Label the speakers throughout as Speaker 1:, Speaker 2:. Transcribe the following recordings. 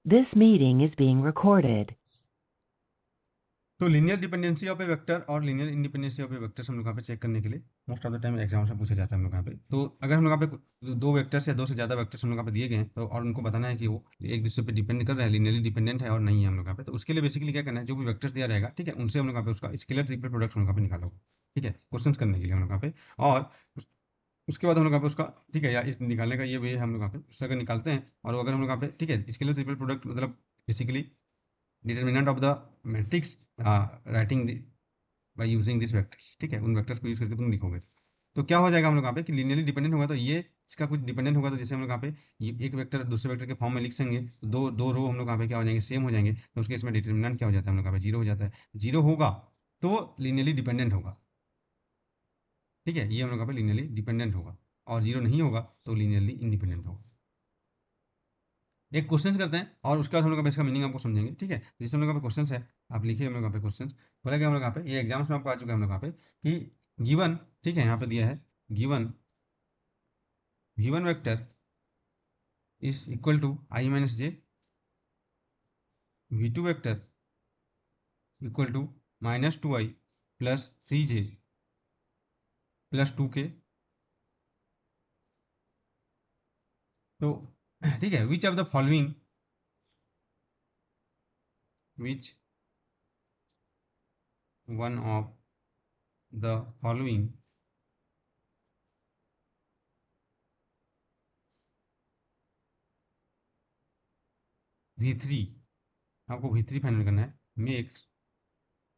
Speaker 1: This meeting is being recorded.
Speaker 2: तो linear dependency of a vector और linear independency of a vector हम लोग यहाँ पे चेक करने के लिए most of the time exam में पूछा जाता है हम लोग यहाँ पे। तो अगर हम लोग यहाँ पे दो वेक्टर्स या दो से ज़्यादा वेक्टर्स हम लोग यहाँ पे दिए गए हैं तो और उनको बताना है कि वो एक दूसरे पे डिपेंड कर रहे हैं, लीनियरली डिपेंडेंट है और नहीं है हम लोग यहाँ पे, तो उसके लिए बेसिकली क्या करना है, जो भी वेक्टर्स दिया रहेगा ठीक है, उनसे हम लोग यहाँ पे उसका स्केलर ट्रिपल प्रोडक्ट हम लोग यहाँ पे निकालो, ठीक है, क्वेश्चन करने के लिए हम लोग यहाँ पे। और उसके बाद हम लोग यहाँ पे उसका ठीक है, या इस निकालने का ये वे है हम लोग यहाँ पे, उससे अगर निकालते हैं और अगर हम लोग यहाँ पे ठीक है स्केलर ट्रिपल प्रोडक्ट मतलब basically determinant of the matrix writing by using this vectors, ठीक है, उन वेक्टर्स को यूज करके तुम लिखोगे तो क्या हो जाएगा हम लोग यहाँ पे कि लीनियरली डिपेंडेंट होगा, तो ये इसका कुछ डिपेंडेंट होगा, तो जैसे हम लोग यहाँ पे ये एक वेक्टर दूसरे वेक्टर के फॉर्म में लिख सकेंगे तो दो दो रो हम लोग यहाँ पे क्या हो जाएंगे, सेम हो जाएंगे, तो उसके इसमें डिटर्मिनेंट क्या हो जाता है हम लोग यहाँ पे जीरो हो जाता है। जीरो होगा तो लीनियरली डिपेंडेंट होगा, ठीक है, ये हम लोग यहाँ पे लीनियरली डिपेंडेंट होगा, और जीरो नहीं होगा तो लीनियरली इंडिपेंडेंट होगा। एक क्वेश्चन करते हैं और उसके बाद हम लोग इसका मीनिंग आपको समझेंगे, ठीक है। जैसे हम लोग यहाँ पे क्वेश्चन है, आप लिखिए हम लोग यहाँ पे क्वेश्चन बोला गया हम लोग यहाँ पे, ये एग्जाम्स में आपको आ चुका है हम लोग यहाँ पे कि गिवन, ठीक है, यहाँ पे दिया है given v1 vector is equal to i minus J, v2 vector equal to -2i plus 3j plus 2k। तो ठीक है, which of the following, which one of the following v3, आपको v3 फाइनल करना है, मेक्स,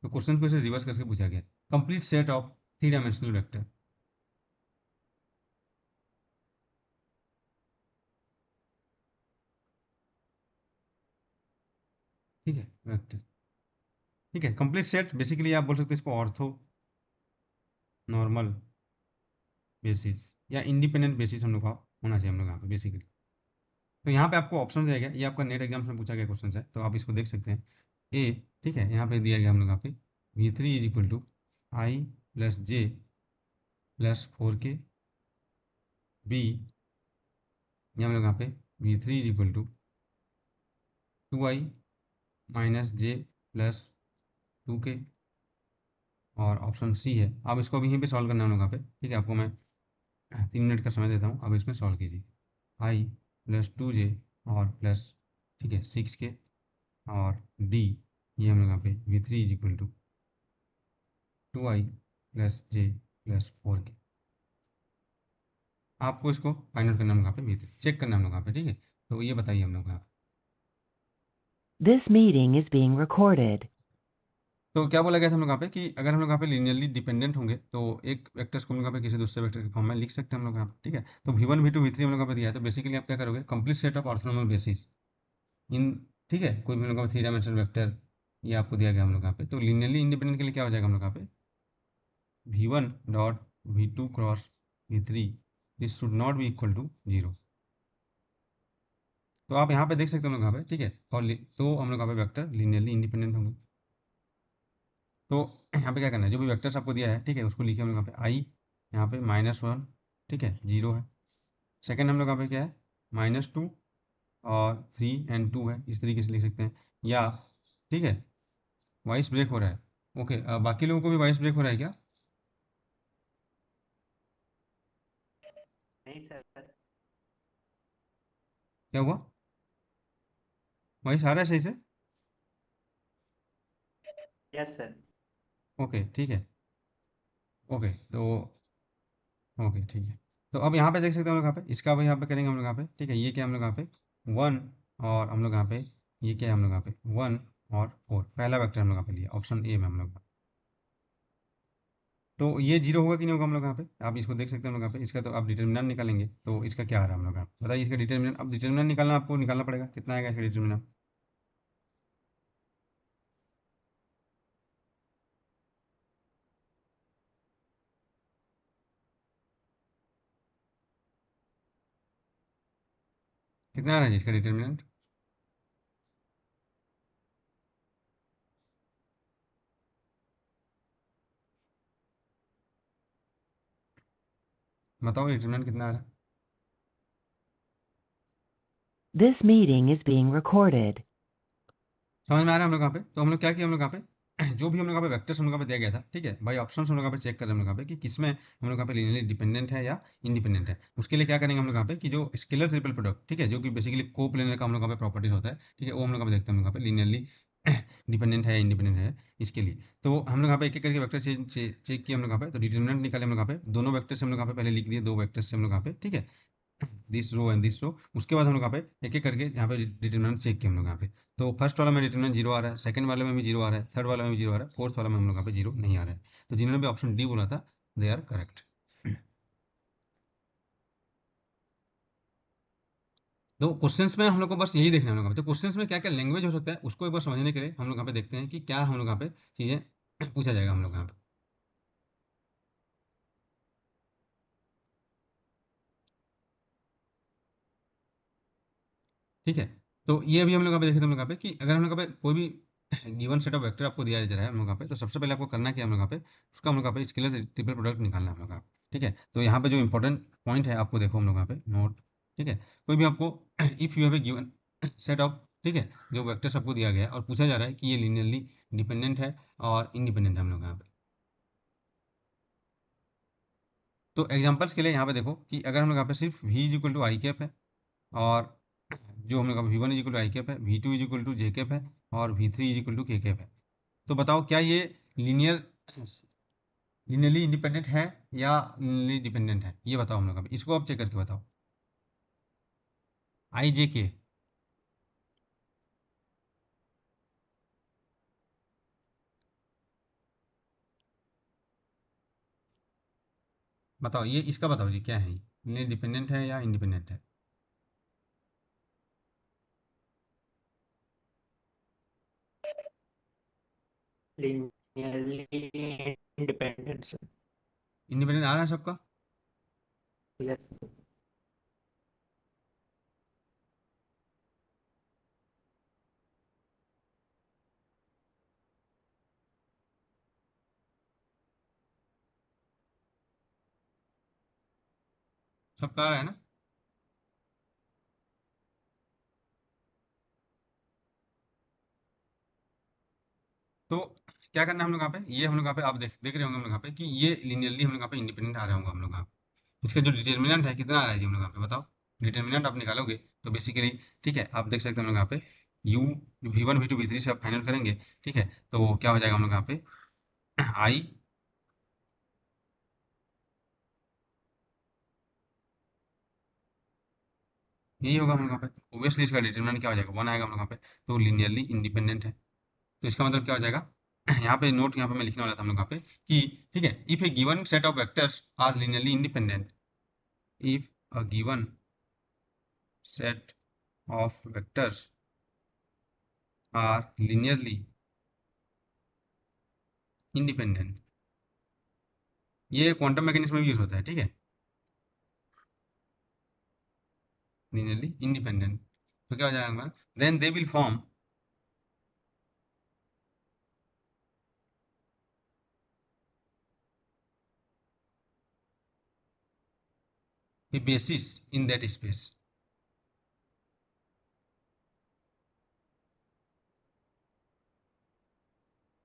Speaker 2: तो question को इसे reverse करके पूछा गया, complete set of three dimensional vector, ठीक है, वेक्टर, ठीक है, कंप्लीट सेट बेसिकली आप बोल सकते हैं इसको ऑर्थो नॉर्मल बेसिस या इंडिपेंडेंट बेसिस हम लोग का होना चाहिए हम लोग यहाँ पे बेसिकली। तो यहाँ पे आपको ऑप्शन दिया गया, ये आपका नेट एग्जाम में पूछा गया क्वेश्चन है, तो आप इसको देख सकते हैं। ए, ठीक है, यहाँ पे दिया गया हम लोग यहाँ पे v3 is equal to I plus J plus 4k। B, ये हम लोग यहाँ पे v3 is equal to 2i minus J plus 2k। और ऑप्शन सी है, आप इसको अभी यहीं पे सॉल्व करना है हम लोग यहाँ पे, ठीक है, आपको मैं 3 मिनट का समय देता हूँ, अब इसमें सॉल्व कीजिए। आई प्लस 2j और प्लस, ठीक है, 6k। और डी, ये हम लोग यहाँ पे v3 is equal to 2i plus J plus 4k। आपको इसको फाइंड आउट करना है हम लोग यहाँ पे v3 चेक करना है हम लोग यहाँ पे, ठीक है। तो ये बताइए हम लोग यहाँ पे,
Speaker 1: This meeting is being recorded.
Speaker 2: तो क्या बोला गया था हम लोग यहाँ पे कि अगर हम लोग यहाँ पे लीनियरली डिपेंडेंट होंगे तो एक वेक्टर्स को हम लोग यहाँ पे किसी दूसरे वेक्टर के फॉर्म में लिख सकते हैं हम लोग यहाँ पे, ठीक है। तो v1 v2 v3 हम लोग यहाँ पे दिया है, तो बेसिकली आप क्या करोगे, complete set of orthonormal basis in, ठीक है, कोई भी हम लोग का थ्री डायमेंशनल वेक्टर ये आपको दिया गया हम लोग यहाँ पे, तो लीनियरली इंडिपेंडेंट के लिए क्या हो जाएगा हम लोग यहाँ पे v1 dot v2 cross v3 this should not be equal to zero. तो आप यहाँ पे देख सकते हो हम लोग यहाँ पे, ठीक है, और तो हम लोग यहाँ पे वेक्टर लीनियरली इंडिपेंडेंट होंगे। तो यहाँ पे क्या करना है, जो भी वेक्टर्स आपको दिया है, ठीक है, उसको लिखे हम लोग यहाँ पे आई, यहाँ पे -1, ठीक है, 0 है। सेकंड हम लोग यहाँ पे क्या है, -2 और 3 एंड 2 है, इस तरीके से लिख सकते हैं। या ठीक है, वॉइस ब्रेक हो रहा है, ओके, बाकी लोगों को भी वॉइस ब्रेक हो रहा है क्या,
Speaker 3: नहीं सर।
Speaker 2: क्या हुआ, वॉइस आ रहा है सही से,
Speaker 3: यस सर।
Speaker 2: ओके ठीक है, ओके तो ओके ठीक है। तो अब यहाँ पे देख सकते हैं हम लोग यहाँ पे, इसका भी यहाँ पे करेंगे हम लोग यहाँ पे, ठीक है, ये क्या हम लोग यहाँ पे 1, और हम लोग यहाँ पे ये क्या है हम लोग यहाँ पे 1 और 4, पहला वेक्टर हम लोग यहाँ पे लिया ऑप्शन ए में हम लोग। तो ये जीरो होगा कि नहीं होगा हम लोग यहाँ पे, आप इसको देख सकते हैं हम लोग यहाँ पे, इसका तो आप डिटर्मिनेंट निकालेंगे तो इसका क्या आ रहा है हम लोग यहाँ पे, बताइए इसका डिटर्मिनेंट, अब डिटर्मिनेंट निकालना आपको निकालना पड़ेगा, कितना आएगा इसका डिटर्मिनेंट, कितना आ रहा है जी इसका डिटर्मिनेंट, बताओ डिटर्मिनेंट कितना आ रहा है।
Speaker 1: This meeting is being recorded.
Speaker 2: समझ में आ रहा है हम लोग यहाँ पे? तो हम लोग क्या किया, हम लोग यहाँ पे जो भी हम लोग यहाँ पे वेक्टर्स हम लोग यहाँ पे दिया गया था, ठीक है, बाई ऑप्शंस हम लोग यहाँ पे चेक कर रहे हैं हम लोग यहाँ पे कि किसमें हम लोग यहाँ पे लीनियरली डिपेंडेंट है या इंडिपेंडेंट है। उसके लिए क्या करेंगे हम लोग यहाँ पे कि जो स्केलर ट्रिपल प्रोडक्ट, ठीक है, जो कि बेसिकली कोप्लेनर का हम लोग यहाँ पे प्रॉपर्टीज होता है, ठीक है, वो हम लोग यहाँ पे देखते हैं हम लोग यहाँ पे लीनियरली डिपेंडेंट है या इंडिपेंडेंट है इसके लिए। तो हम लोग यहाँ पे एक एक करके वेक्टर चेक किया हम लोग यहाँ पे, तो डिटरमिनेंट निकाले हम लोग यहाँ पे, दोनों वेक्टर से हम लोग यहाँ पे पहले लिख दिए, दो वेक्टर से हम लोग यहाँ पे, ठीक है, दिस रो एंड दिस रो। उसके बाद हम लोग यहाँ पे एक एक करके यहाँ पे डिटरमिनेंट चेक किया हम लोग यहाँ पे। तो फर्स्ट वाला में डिटरमिनेंट जीरो आ रहा है, सेकंड वाले में भी जीरो आ रहा है, थर्ड वाला में भी जीरो आ रहा है, फोर्थ वाला में हम लोग यहाँ पे जीरो नहीं आ रहा है। तो जिन्होंने भी ऑप्शन डी बोला था दे आर करेक्ट। तो क्वेश्चंस में हम लोग को बस यही देखना है हम लोग यहाँ पे। तो क्वेश्चंस में क्या क्या लैंग्वेज हो सकता है उसको एक बार समझने के लिए हम लोग यहाँ पे देखते हैं कि क्या हम लोग यहाँ पे चीज़ें पूछा जाएगा हम लोग यहाँ पे। ठीक है, तो ये अभी हम लोग यहाँ पे देखे थे हम लोग यहाँ पे कि अगर हम लोग यहाँ पे कोई भी गिवन सेट ऑफ वेक्टर आपको दिया जा रहा है हम लोग यहाँ पे, तो सबसे पहले आपको करना क्या है हम लोग यहाँ पे, उसका हम लोग यहाँ पे स्केलर ट्रिपल प्रोडक्ट निकालना है हम लोग यहाँ पे। ठीक है, तो यहाँ पे जो इंपॉर्टेंट पॉइंट है आपको देखो हम लोग यहाँ पे नोट। ठीक है, कोई भी आपको if you have a given set of, ठीक है, जो वेक्टर्स आपको दिया गया है और पूछा जा रहा है कि ये लीनियरली डिपेंडेंट है और इंडिपेंडेंट है हम लोग यहाँ पे। तो एग्जाम्पल्स के लिए यहाँ पे देखो कि अगर हम लोग यहाँ पे सिर्फ v is equal to I cap है, और जो हम लोग का v1 is equal to I cap है, v2 is equal to J cap है, और v3 is equal to K cap है, तो बताओ क्या ये लीनियरली इंडिपेंडेंट है या लीनियरली डिपेंडेंट है, ये बताओ हम लोग अभी, इसको आप चेक करके बताओ। आई जे के, बताओ ये इसका बताओ जी क्या है, लीनियरली डिपेंडेंट है या इंडिपेंडेंट है।
Speaker 3: linearly independent sir.
Speaker 2: इंडिपेंडेंट आ रहा है सबका?
Speaker 3: Yes.
Speaker 2: सबका आ रहा है ना? तो क्या करना है हम लोग यहाँ पे, ये हम लोग यहाँ पे आप देख देख रहे होंगे हम लोग यहाँ पे कि ये लीनियरली हम लोग यहाँ पे इंडिपेंडेंट आ रहे होंगे हम लोग यहाँ पे। इसका जो डिटर्मिनेंट है कितना आ रहा है जी हम लोग यहाँ पे बताओ। डिटर्मिनेंट आप निकालोगे तो बेसिकली, ठीक है, आप देख सकते हैं हम लोग यहाँ पे यू v1 v2 v3 से आप फाइनल करेंगे, ठीक है, तो क्या हो जाएगा हम लोग यहाँ पे आई, यही होगा हम लोग यहाँ पे। ओबियसली इसका डिटर्मिनेंट क्या हो जाएगा, वन आएगा हम लोग यहाँ पे, तो लीनियरली इंडिपेंडेंट है। तो इसका मतलब क्या हो जाएगा, यहाँ पे नोट यहाँ पे मैं लिखने वाला था हम लोग यहाँ पे कि, ठीक है, if a given set of vectors are linearly independent, इफ अ गिवन set of vectors are linearly independent, ये क्वांटम मैकेनिज्म में भी यूज होता है, ठीक है, linearly independent। तो क्या हो जाएगा, then they will form a basis in that space।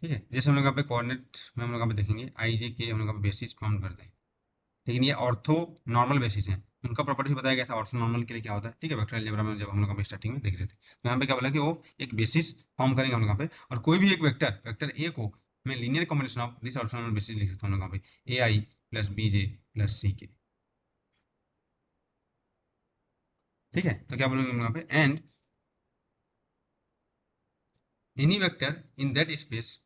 Speaker 2: ठीक है, जैसे हम लोग यहाँ पे कोऑर्डिनेट में हम लोग यहाँ पे देखेंगे आई जे के हम लोग यहाँ पे बेसिस फॉर्म करते हैं, लेकिन ये ऑर्थो नॉर्मल बेसिस है, उनका प्रॉपर्टी बताया गया था ऑर्थो नॉर्मल के लिए क्या होता है, ठीक है, वेक्टर अलजेब्रा में जब हम लोग स्टार्टिंग में देख रहे थे, तो यहाँ पे क्या बोला कि वो एक बेसिस फॉर्म करेंगे हम लोग यहाँ पे, और कोई भी एक वेक्टर वेक्टर ए को मैं linear combination of this ortho normal basis लिख सकता हूँ हम लोग यहाँ पे ए आई प्लस बी जे प्लस सी के। ठीक है, तो क्या बोलेंगे हम यहाँ पे, and any vector in that space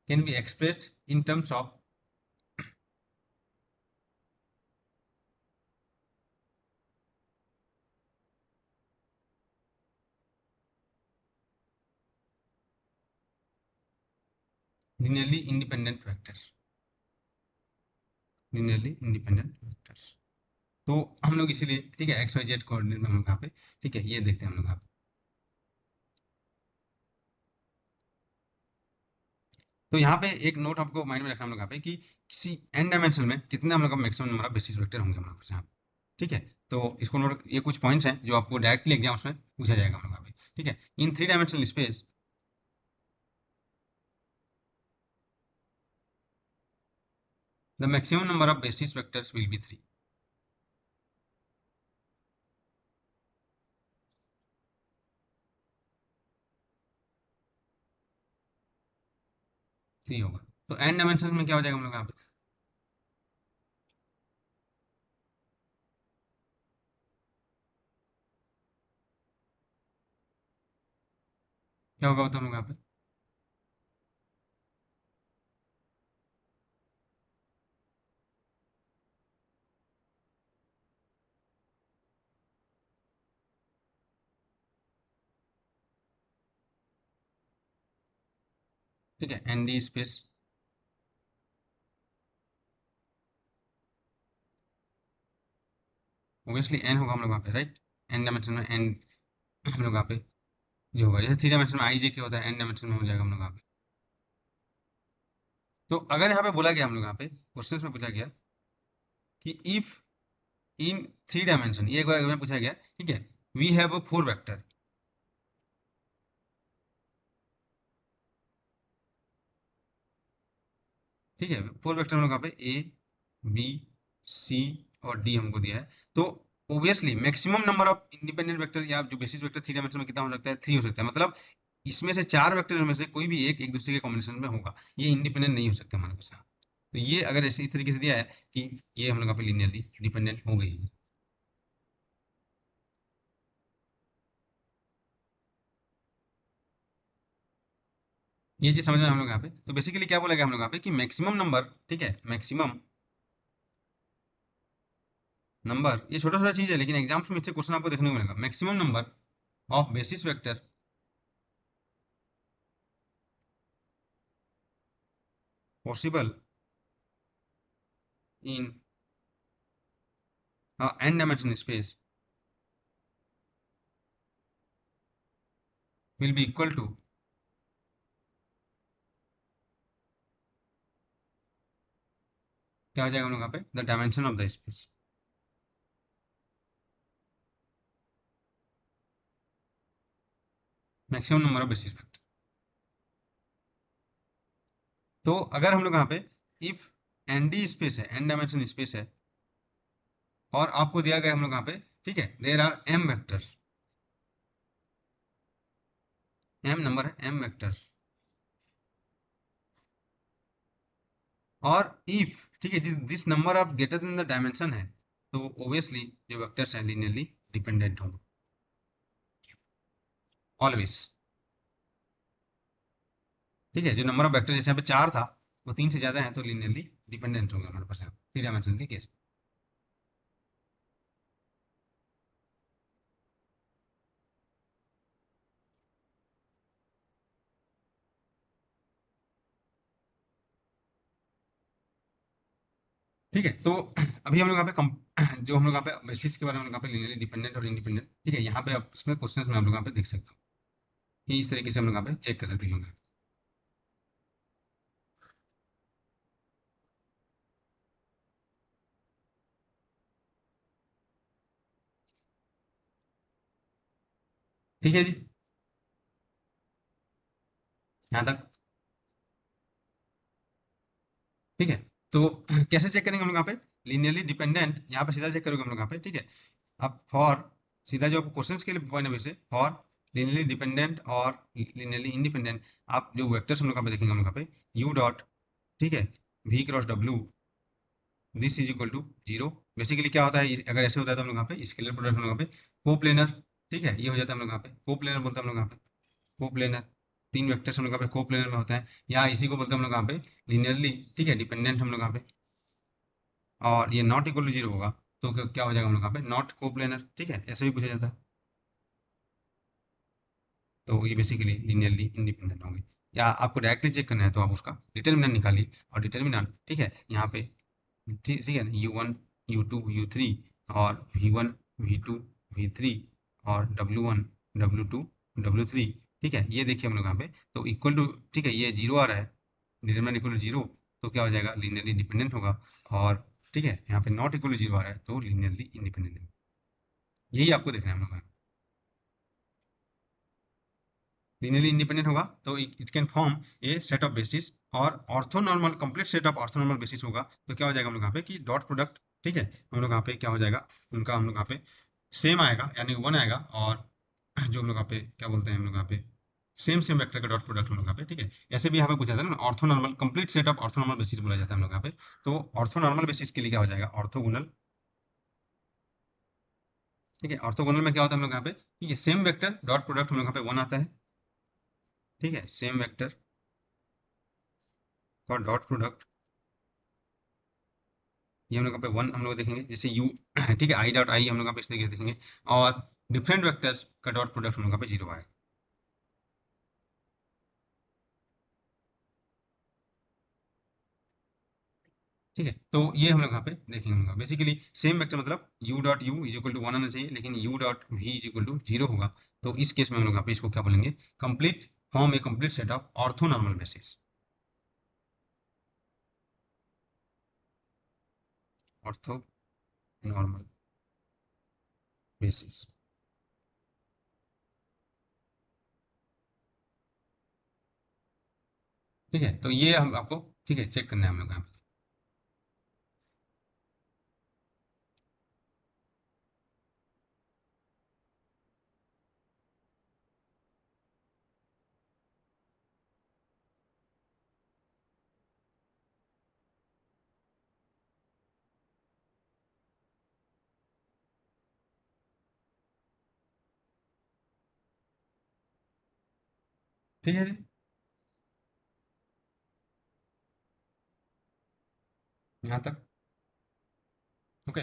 Speaker 2: can be expressed in terms of linearly independent vectors, linearly independent vectors। तो हम लोग इसीलिए, ठीक है, एक्स वाई जेड कोऑर्डिनेट में हम लोग यहाँ पे, ठीक है, ये देखते हैं हम लोग यहाँ पे। तो यहाँ पे एक नोट आपको माइंड में रखना हम लोग यहाँ पे कि किसी एन डायमेंशन में कितने हम लोग का maximum number of basis vector होंगे हम लोग यहाँ पे। ठीक है, तो इसको नोट, ये कुछ पॉइंट्स हैं जो आपको डायरेक्टली एग्जाम्स में पूछा जाएगा हम लोग यहाँ पे। ठीक है, इन 3 dimensional space the maximum number of basis vectors will be 3। Three होगा। तो एन डायमेंशन में क्या हो जाएगा हम लोग यहाँ पे, क्या होगा बताओ हम लोग यहाँ पे। ठीक है, N D space, obviously N होगा हम लोग वहाँ पे, राइट। एन डायमेंशन में एन हम लोग यहाँ पे जो होगा, जैसे 3 डायमेंशन में आई जे के होता है, एन डायमेंशन में हो जाएगा हम लोग यहाँ पे। तो अगर यहाँ पे बोला गया हम लोग यहाँ पे क्वेश्चन में पूछा गया कि इफ इन 3 डायमेंशन, ये एक बार में पूछा गया, ठीक है, वी हैव 4 वेक्टर। ठीक है, 4 वेक्टर हम लोग यहाँ पे ए बी सी और डी हमको दिया है। तो obviously maximum number of independent vector या जो बेसिस वेक्टर 3 डायमेंशन में कितना हो सकता है, 3 हो सकता है। मतलब इसमें से 4 वेक्टर में से कोई भी एक एक दूसरे के कॉम्बिनेशन में होगा, ये इंडिपेंडेंट नहीं हो सकते हमारे पास। तो ये अगर ऐसे इस तरीके से दिया है कि ये हम लोग यहाँ पे लीनियरली डिपेंडेंट हो गई है। ये चीज समझ में हम लोग यहाँ पे। तो बेसिकली क्या बोला गया हम लोग यहाँ पे कि मैक्सिमम नंबर, ठीक है, मैक्सिमम नंबर, ये छोटा छोटा चीज है लेकिन एग्जाम्स में इससे क्वेश्चन आपको देखने को मिलेगा। Maximum number of basis vector possible in n dimension space will be equal to, क्या हो जाएगा हम लोग यहाँ पे, the dimension of the space. Maximum number of basis vector. तो अगर हम लोग यहाँ पे इफ एन डी स्पेस है, एन डायमेंशन स्पेस है, और आपको दिया गया हम लोग यहाँ पे, ठीक है, there are M vectors, M number है, एम वेक्टर्स, और इफ, ठीक है, this number of greater than the dimension है, तो ऑब्वियसली जो वेक्टर्स हैं लीनियरली डिपेंडेंट होंगे ऑलवेज। ठीक है, जो नंबर ऑफ वेक्टर जैसे यहाँ पे 4 था, वो 3 से ज्यादा है तो लीनियरली डिपेंडेंट होंगे हमारे पास यहाँ 3 डायमेंशन के केस। ठीक है, तो अभी हम लोग यहाँ पे जो हम लोग यहाँ पे बेसिस के बारे में हम लोग यहाँ पे लीनियरली डिपेंडेंट और इंडिपेंडेंट, ठीक है, यहाँ पे आप इसमें क्वेश्चंस में हम लोग यहाँ पे देख सकते हो कि इस तरीके से हम लोग यहाँ पे चेक कर सकते हैं। ठीक है जी, यहाँ तक ठीक है। तो कैसे चेक करेंगे हम लोग यहाँ पे, लीनियरली डिपेंडेंट, यहाँ पे सीधा चेक करोगे हम लोग यहाँ पे, ठीक है। अब फॉर, सीधा जो आपको क्वेश्चंस के लिए पॉइंट ऑफ व्यू से, फॉर लीनियरली डिपेंडेंट और लीनियरली इंडिपेंडेंट, आप जो वेक्टर्स हम लोग यहाँ पे देखेंगे हम लोग यहाँ पे यू डॉट, ठीक है, V cross W, this is equal to 0। Basically क्या होता है, अगर ऐसे होता है तो हम लोग यहाँ पे स्केलर प्रोडक्ट हम लोग यहाँ पे कोप्लेनर, ठीक है, ये हो जाता है हम लोग यहाँ पे कोप्लेनर बोलते हैं हम लोग यहाँ पे कोप्लेनर। 3 वेक्टर्स हम लोग यहाँ पे कोप्लेनर में होता है, या इसी को बोलते हैं हम लोग यहाँ पे लीनियरली, ठीक है, डिपेंडेंट हम लोग यहाँ पे। और ये नॉट इक्वल टू 0 होगा तो क्या हो जाएगा हम लोग यहाँ पे नॉट कोप्लेनर, ठीक है, ऐसे भी पूछा जाता है। तो ये बेसिकली लीनियरली इंडिपेंडेंट होंगे। या आपको डायरेक्टली चेक करना है तो आप उसका डिटर्मिनेंट निकालिए, और डिटर्मिनेंट, ठीक है, यहाँ पे ठीक है, U1 U2 U3 और V1 V2 V3 और W1 W2 W3, ठीक है, ये देखिए हम लोग यहाँ पे तो इक्वल टू, ठीक है, ये 0 आ रहा है डिटरमिनेंट इक्वल टू जीरो, तो क्या हो जाएगा, लीनियरली इंडिपेंडेंट होगा। और ठीक है, यहाँ पे नॉट इक्वल टू जीरो आ रहा है तो लीनियरली इंडिपेंडेंट है। यही आपको देखना है हम लोग का। लीनियरली इंडिपेंडेंट होगा तो it can form a set of basis, और orthonormal complete set of orthonormal basis होगा तो क्या हो जाएगा हम लोग यहाँ पे कि डॉट प्रोडक्ट, ठीक है, हम लोग यहाँ पे क्या हो जाएगा, उनका हम लोग यहाँ पे सेम आएगा, यानी वन आएगा। और जो हम लोग यहाँ पे क्या बोलते हैं, हम लोग यहाँ पे सेम सेम वेक्टर का डॉट प्रोडक्ट हम लोग यहाँ पे, ठीक है। ऐसे भी यहाँ पे पूछा जाता है ना, orthonormal complete set of orthonormal basis बोला जाता है हम लोग यहाँ पे। तो ऑर्थोनॉर्मल बेसिस के लिए क्या हो जाएगा, ऑर्थोगोनल, ठीक है। ऑर्थोगोनल में क्या होता है हम लोग यहाँ पे, ठीक है, सेम वेक्टर डॉट प्रोडक्ट हम लोग यहाँ पे वन आता है, ठीक है, सेम वेक्टर का डॉट प्रोडक्ट, ये हम लोग यहाँ पे वन हम लोग देखेंगे, जैसे यू ठीक है, आई डॉट आई हम लोग यहाँ पे इस तरीके से देखेंगे। और डिफरेंट वेक्टर्स का डॉट प्रोडक्ट हम लोग यहाँ पे जीरो आएगा, ठीक है। तो ये हम लोग यहाँ पे देखेंगे, बेसिकली सेम वेक्टर मतलब U dot U is equal to one आना चाहिए, लेकिन U dot V is equal to zero होगा। तो इस केस में हम लोग यहाँ पे इसको क्या बोलेंगे, complete form A complete set of ortho normal basis, ortho normal basis, ठीक है। तो ये हम आपको, ठीक है, चेक करना है हम लोग यहाँ पे। ठीक है जी, यहाँ तक ओके।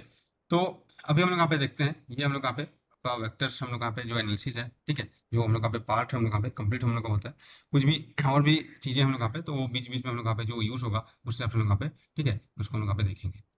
Speaker 2: तो अभी हम लोग यहाँ पे देखते हैं, ये हम लोग यहाँ पे आपका वेक्टर्स हम लोग यहाँ पे जो एनालिसिस है, ठीक है, जो हम लोग यहाँ पे पार्ट हम लोग यहाँ पे कंप्लीट हम लोग का होता है। कुछ भी और भी चीज़ें हम लोग यहाँ पे, तो वो बीच बीच में हम लोग यहाँ पे जो यूज़ होगा उससे आप लोग यहाँ पे, ठीक है, उसको हम लोग यहाँ पे देखेंगे।